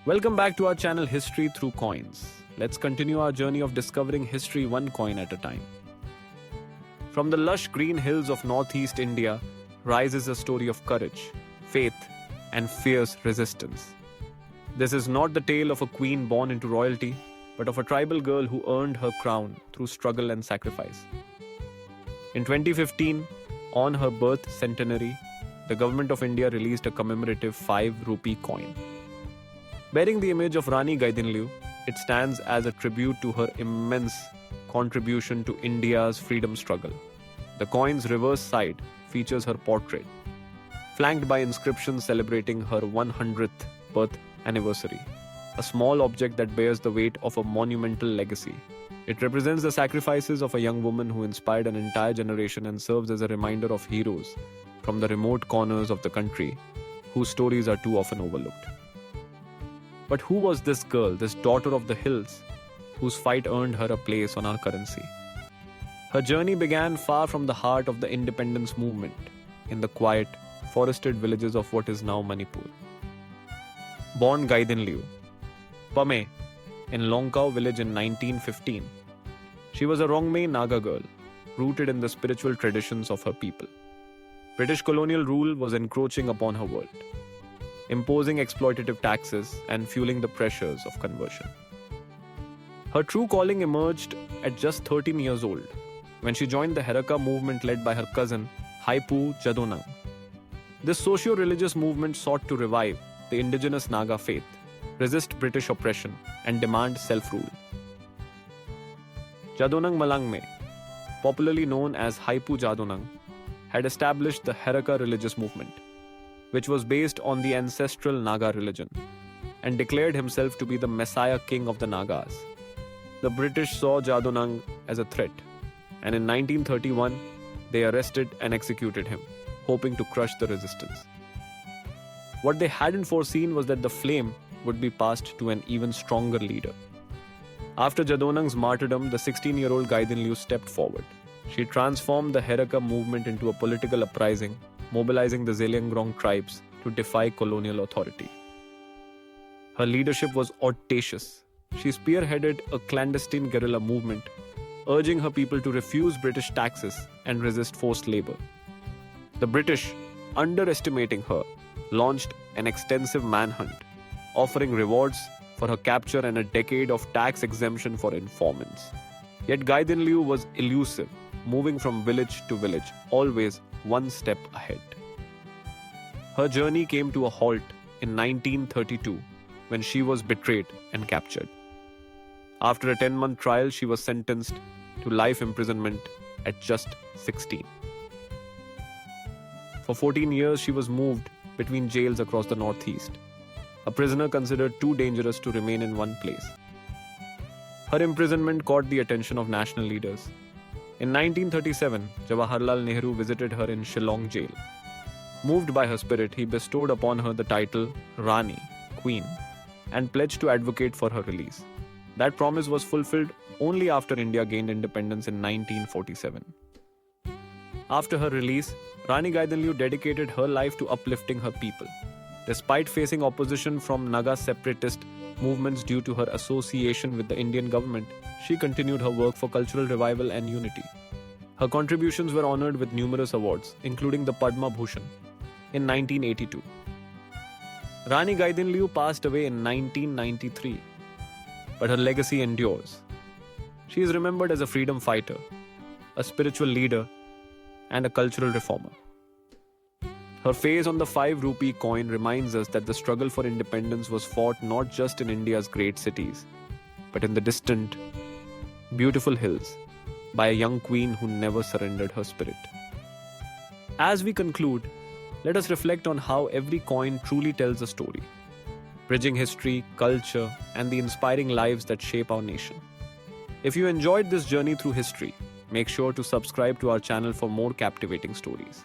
Welcome back to our channel History Through Coins. Let's continue our journey of discovering history one coin at a time. From the lush green hills of northeast India rises a story of courage, faith, and fierce resistance. This is not the tale of a queen born into royalty, but of a tribal girl who earned her crown through struggle and sacrifice. In 2015, on her birth centenary, the government of India released a commemorative 5 rupee coin. Bearing the image of Rani Gaidinliu, it stands as a tribute to her immense contribution to India's freedom struggle. The coin's reverse side features her portrait, flanked by inscriptions celebrating her 100th birth anniversary, a small object that bears the weight of a monumental legacy. It represents the sacrifices of a young woman who inspired an entire generation and serves as a reminder of heroes from the remote corners of the country whose stories are too often overlooked. But who was this girl, this daughter of the hills, whose fight earned her a place on our currency? Her journey began far from the heart of the independence movement, in the quiet, forested villages of what is now Manipur. Born Gaidinliu Pamei in Longkao village in 1915, she was a Rongmei Naga girl, rooted in the spiritual traditions of her people. British colonial rule was encroaching upon her world, imposing exploitative taxes and fueling the pressures of conversion. Her true calling emerged at just 13 years old, when she joined the Heraka movement led by her cousin, Haipu Jadonang. This socio-religious movement sought to revive the indigenous Naga faith, resist British oppression, and demand self-rule. Jadonang Malangme, popularly known as Haipu Jadonang, had established the Heraka religious movement, which was based on the ancestral Naga religion, and declared himself to be the Messiah King of the Nagas. The British saw Jadonang as a threat, and in 1931, they arrested and executed him, hoping to crush the resistance. What they hadn't foreseen was that the flame would be passed to an even stronger leader. After Jadonang's martyrdom, the 16-year-old Gaidinliu stepped forward. She transformed the Heraka movement into a political uprising, mobilizing the Zeliangrong tribes to defy colonial authority. Her leadership was audacious. She spearheaded a clandestine guerrilla movement, urging her people to refuse British taxes and resist forced labor. The British, underestimating her, launched an extensive manhunt, offering rewards for her capture and a decade of tax exemption for informants. Yet Gaidinliu was elusive, moving from village to village, always one step ahead. Her journey came to a halt in 1932 when she was betrayed and captured. After a 10-month trial, she was sentenced to life imprisonment at just 16. For 14 years, she was moved between jails across the northeast, a prisoner considered too dangerous to remain in one place. Her imprisonment caught the attention of national leaders. In 1937, Jawaharlal Nehru visited her in Shillong jail. Moved by her spirit, he bestowed upon her the title Rani, Queen, and pledged to advocate for her release. That promise was fulfilled only after India gained independence in 1947. After her release, Rani Gaidinliu dedicated her life to uplifting her people. Despite facing opposition from Naga separatist movements due to her association with the Indian government, she continued her work for cultural revival and unity. Her contributions were honored with numerous awards, including the Padma Bhushan in 1982. Rani Gaidinliu passed away in 1993, but her legacy endures. She is remembered as a freedom fighter, a spiritual leader, and a cultural reformer. Her face on the 5 rupee coin reminds us that the struggle for independence was fought not just in India's great cities, but in the distant, beautiful hills by a young queen who never surrendered her spirit. As we conclude, let us reflect on how every coin truly tells a story, bridging history, culture, and the inspiring lives that shape our nation. If you enjoyed this journey through history, make sure to subscribe to our channel for more captivating stories.